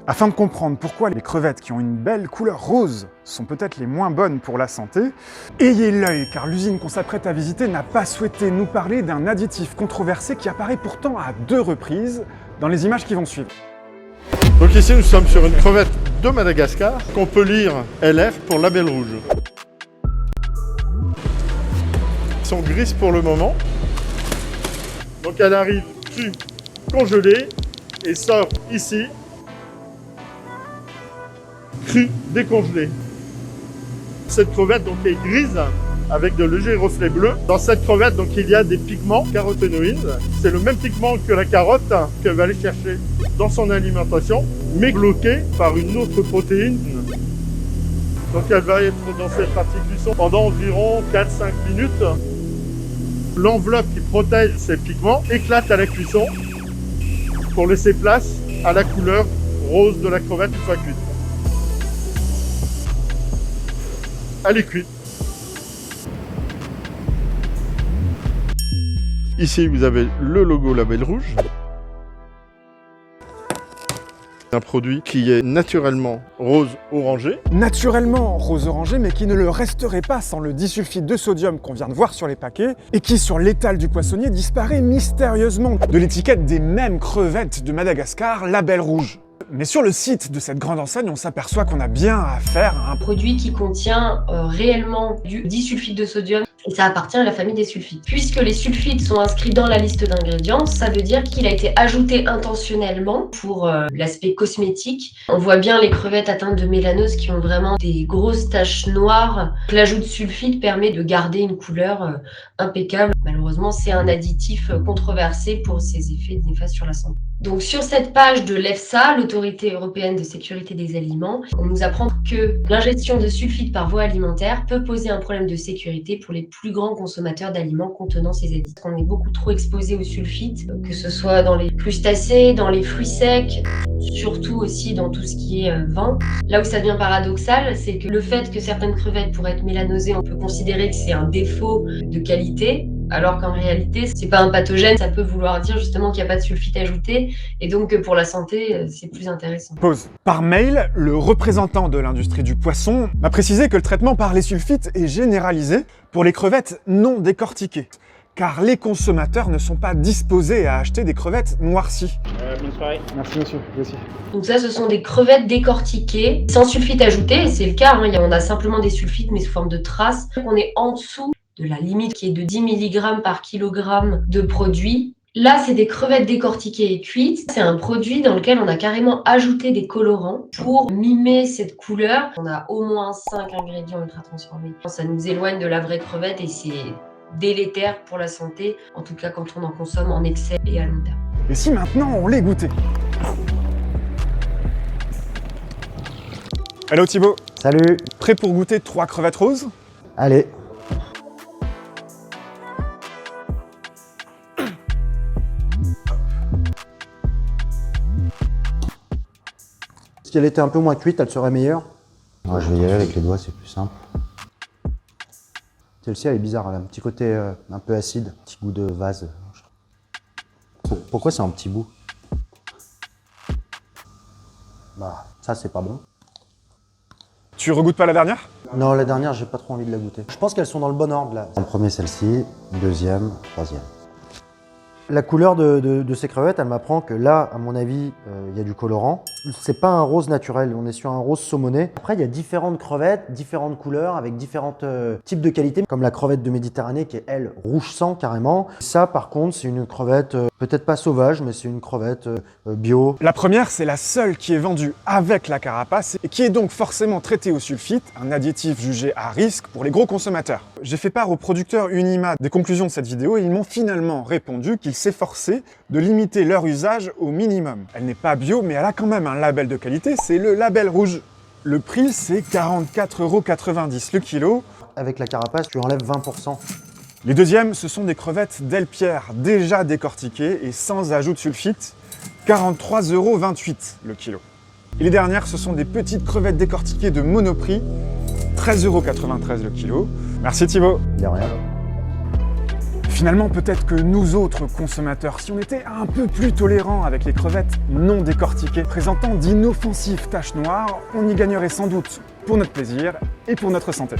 Afin de comprendre pourquoi les crevettes qui ont une belle couleur rose sont peut-être les moins bonnes pour la santé, ayez l'œil car l'usine qu'on s'apprête à visiter n'a pas souhaité nous parler d'un additif controversé qui apparaît pourtant à 2 reprises dans les images qui vont suivre. Donc ici nous sommes sur une crevette de Madagascar qu'on peut lire LR pour label rouge. Elles sont grises pour le moment. Donc elle arrive crue, congelée et sort ici crue, décongelée. Cette crevette donc est grise avec de légers reflets bleus. Dans cette crevette donc il y a des pigments caroténoïdes. C'est le même pigment que la carotte qu'elle va aller chercher dans son alimentation, mais bloqué par une autre protéine. Donc elle va être dans cette partie cuisson pendant environ 4-5 minutes. L'enveloppe qui protège ces pigments éclate à la cuisson pour laisser place à la couleur rose de la crevette une fois cuite. Elle est cuite. Ici, vous avez le logo label rouge. Un produit qui est naturellement rose-orangé. Naturellement rose-orangé, mais qui ne le resterait pas sans le disulfide de sodium qu'on vient de voir sur les paquets, et qui sur l'étal du poissonnier disparaît mystérieusement de l'étiquette des mêmes crevettes de Madagascar, label rouge. Mais sur le site de cette grande enseigne, on s'aperçoit qu'on a bien affaire à un produit qui contient réellement du disulfide de sodium et ça appartient à la famille des sulfites. Puisque les sulfites sont inscrits dans la liste d'ingrédients, ça veut dire qu'il a été ajouté intentionnellement pour l'aspect cosmétique. On voit bien les crevettes atteintes de mélanose qui ont vraiment des grosses taches noires. L'ajout de sulfite permet de garder une couleur impeccable. Malheureusement, c'est un additif controversé pour ses effets néfastes sur la santé. Donc sur cette page de l'EFSA, l'Autorité européenne de sécurité des aliments, on nous apprend que l'ingestion de sulfite par voie alimentaire peut poser un problème de sécurité pour les plus grands consommateurs d'aliments contenant ces additifs. On est beaucoup trop exposé au sulfite, que ce soit dans les crustacés, dans les fruits secs, surtout aussi dans tout ce qui est vin. Là où ça devient paradoxal, c'est que le fait que certaines crevettes pourraient être mélanosées, on peut considérer que c'est un défaut de qualité, alors qu'en réalité, c'est pas un pathogène, ça peut vouloir dire justement qu'il n'y a pas de sulfite ajouté, et donc que pour la santé, c'est plus intéressant. Pause. Par mail, le représentant de l'industrie du poisson m'a précisé que le traitement par les sulfites est généralisé pour les crevettes non décortiquées, car les consommateurs ne sont pas disposés à acheter des crevettes noircies. Bonne soirée. Merci monsieur, vous aussi. Donc ça, ce sont des crevettes décortiquées, sans sulfite ajouté, et c'est le cas, on a simplement des sulfites, mais sous forme de traces. On est en dessous de la limite qui est de 10 mg par kilogramme de produit. Là, c'est des crevettes décortiquées et cuites. C'est un produit dans lequel on a carrément ajouté des colorants pour mimer cette couleur. On a au moins 5 ingrédients ultra transformés. Ça nous éloigne de la vraie crevette et c'est délétère pour la santé, en tout cas quand on en consomme en excès et à long terme. Et si maintenant on les goûtait? Hello Thibaut. Salut. Prêt pour goûter 3 crevettes roses? Allez. Si elle était un peu moins cuite, elle serait meilleure. Moi, je vais y aller avec les doigts, c'est plus simple. Celle-ci, elle est bizarre, elle a un petit côté un peu acide, un petit goût de vase. Pourquoi c'est un petit bout? Bah, ça, c'est pas bon. Tu regoutes pas la dernière? Non, la dernière, j'ai pas trop envie de la goûter. Je pense qu'elles sont dans le bon ordre, là. En premier, celle-ci, deuxième, troisième. La couleur de ces crevettes, elle m'apprend que là, à mon avis, il y a du colorant. C'est pas un rose naturel, on est sur un rose saumoné. Après, il y a différentes crevettes, différentes couleurs, avec différents types de qualités, comme la crevette de Méditerranée qui est, elle, rouge sang carrément. Ça, par contre, c'est une crevette, peut-être pas sauvage, mais c'est une crevette bio. La première, c'est la seule qui est vendue avec la carapace et qui est donc forcément traitée au sulfite, un additif jugé à risque pour les gros consommateurs. J'ai fait part aux producteurs Unima des conclusions de cette vidéo et ils m'ont finalement répondu qu'ils s'efforçaient de limiter leur usage au minimum. Elle n'est pas bio, mais elle a quand même un label de qualité, c'est le label rouge. Le prix, c'est 44,90 € le kilo. Avec la carapace, tu enlèves 20%. Les deuxièmes, ce sont des crevettes Delpierre déjà décortiquées et sans ajout de sulfite, 43,28 € le kilo. Et les dernières, ce sont des petites crevettes décortiquées de Monoprix, 13,93 € le kilo. Merci Thibaut. De rien. Finalement, peut-être que nous autres consommateurs, si on était un peu plus tolérants avec les crevettes non décortiquées, présentant d'inoffensives taches noires, on y gagnerait sans doute pour notre plaisir et pour notre santé.